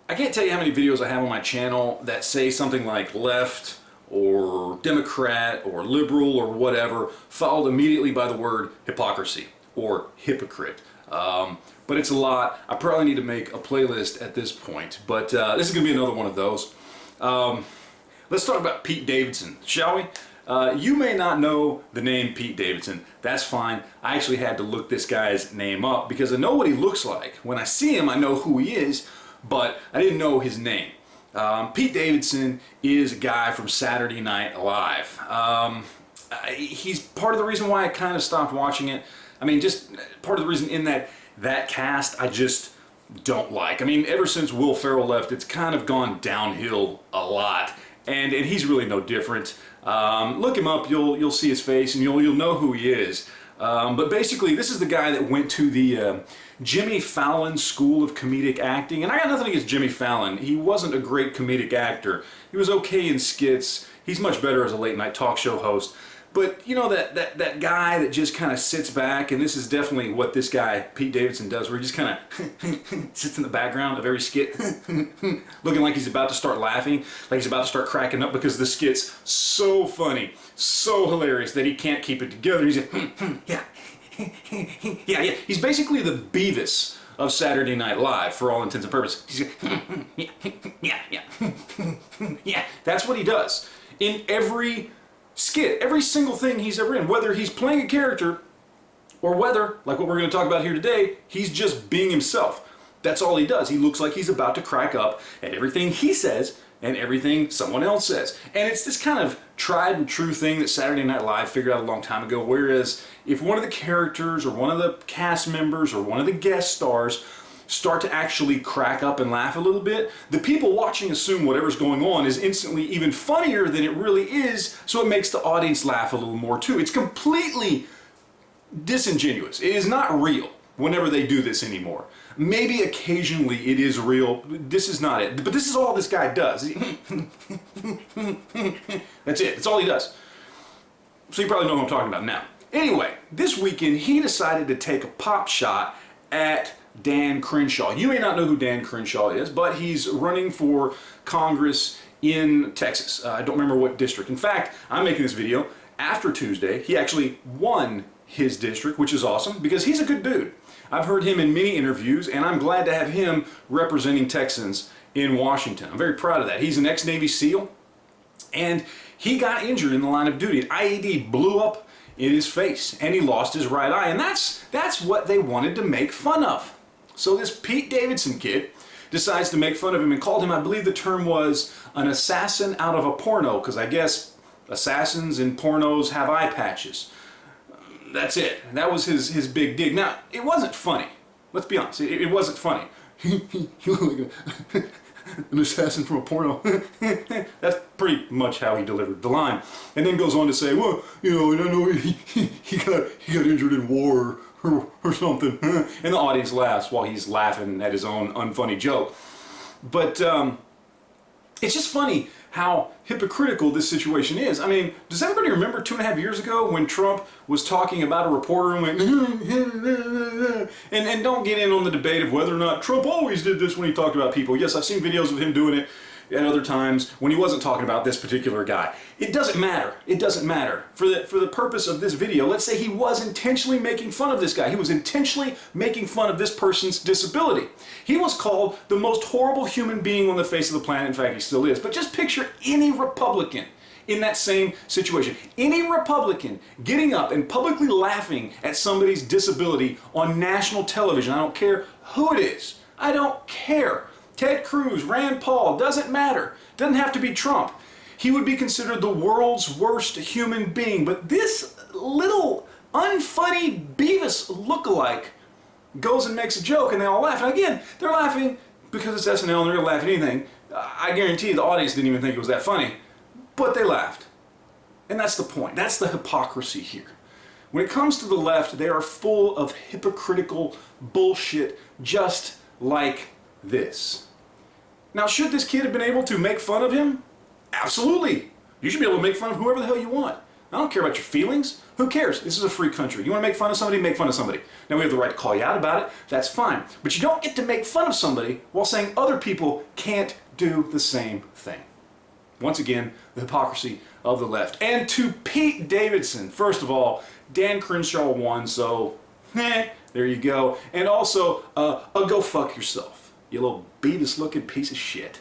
I can't tell you how many videos I have on my channel that say something like left or Democrat or liberal or whatever, followed immediately by the word hypocrisy or hypocrite. But it's a lot. I probably need to make a playlist at this point, but this is going to be another one of those. Let's talk about Pete Davidson, shall we? You may not know the name Pete Davidson. That's fine. I actually had to look this guy's name up because I know what he looks like. When I see him, I know who he is, but I didn't know his name. Pete Davidson is a guy from Saturday Night Live. He's part of the reason why I kind of stopped watching it. I mean, just part of the reason in that cast I just don't like. I mean, ever since Will Ferrell left, it's kind of gone downhill a lot, and he's really no different. Look him up, you'll see his face, and you'll know who he is. But basically, this is the guy that went to the Jimmy Fallon School of Comedic Acting, and I got nothing against Jimmy Fallon. He wasn't a great comedic actor. He was okay in skits. He's much better as a late-night talk show host. But you know, that guy that just kind of sits back, and this is definitely what this guy, Pete Davidson, does, where he just kind of sits in the background of every skit, looking like he's about to start laughing, like he's about to start cracking up because the skit's so funny, so hilarious that he can't keep it together. He's like, yeah, yeah. He's basically the Beavis of Saturday Night Live for all intents and purposes. He's like, yeah. That's what he does in every skit, every single thing he's ever in, whether he's playing a character or whether, like what we're going to talk about here today, he's just being himself. That's all he does. He looks like he's about to crack up at everything he says and everything someone else says. And it's this kind of tried and true thing that Saturday Night Live figured out a long time ago, whereas if one of the characters or one of the cast members or one of the guest stars start to actually crack up and laugh a little bit, the people watching assume whatever's going on is instantly even funnier than it really is, so it makes the audience laugh a little more too. It's completely disingenuous. It is not real whenever they do this anymore. Maybe occasionally it is real. This is not it. But this is all this guy does. That's it. That's all he does. So you probably know who I'm talking about now. Anyway, this weekend he decided to take a pop shot at Dan Crenshaw. You may not know who Dan Crenshaw is, but he's running for Congress in Texas. I don't remember what district. In fact, I'm making this video after Tuesday. He actually won his district, which is awesome because he's a good dude. I've heard him in many interviews, and I'm glad to have him representing Texans in Washington. I'm very proud of that. He's an ex-Navy SEAL, and he got injured in the line of duty. An IED blew up in his face, and he lost his right eye, and that's what they wanted to make fun of. So this Pete Davidson kid decides to make fun of him and called him, I believe the term was, an assassin out of a porno, because I guess assassins in pornos have eye patches. That's it. That was his big dig. Now, it wasn't funny. Let's be honest. It wasn't funny. He looked like an assassin from a porno. That's pretty much how he delivered the line. And then goes on to say, well, you know, and I know he got injured in war or something. And the audience laughs while he's laughing at his own unfunny joke. But it's just funny how hypocritical this situation is. I mean, does everybody remember 2.5 years ago when Trump was talking about a reporter and went, and don't get in on the debate of whether or not Trump always did this when he talked about people. Yes, I've seen videos of him doing it at other times when he wasn't talking about this particular guy. It doesn't matter. It doesn't matter. For the purpose of this video, let's say he was intentionally making fun of this guy. He was intentionally making fun of this person's disability. He was called the most horrible human being on the face of the planet. In fact, he still is. But just picture any Republican in that same situation. Any Republican getting up and publicly laughing at somebody's disability on national television. I don't care who it is. I don't care. Ted Cruz, Rand Paul, doesn't matter. Doesn't have to be Trump. He would be considered the world's worst human being. But this little unfunny Beavis lookalike goes and makes a joke and they all laugh. And again, they're laughing because it's SNL and they're going to laugh at anything. I guarantee the audience didn't even think it was that funny. But they laughed. And that's the point. That's the hypocrisy here. When it comes to the left, they are full of hypocritical bullshit just like this. Now, should this kid have been able to make fun of him? Absolutely. You should be able to make fun of whoever the hell you want. I don't care about your feelings. Who cares? This is a free country. You want to make fun of somebody? Make fun of somebody. Now we have the right to call you out about it. That's fine. But you don't get to make fun of somebody while saying other people can't do the same thing. Once again, the hypocrisy of the left. And to Pete Davidson, first of all, Dan Crenshaw won, so there you go. And also, go fuck yourself, you little Beavis-looking piece of shit.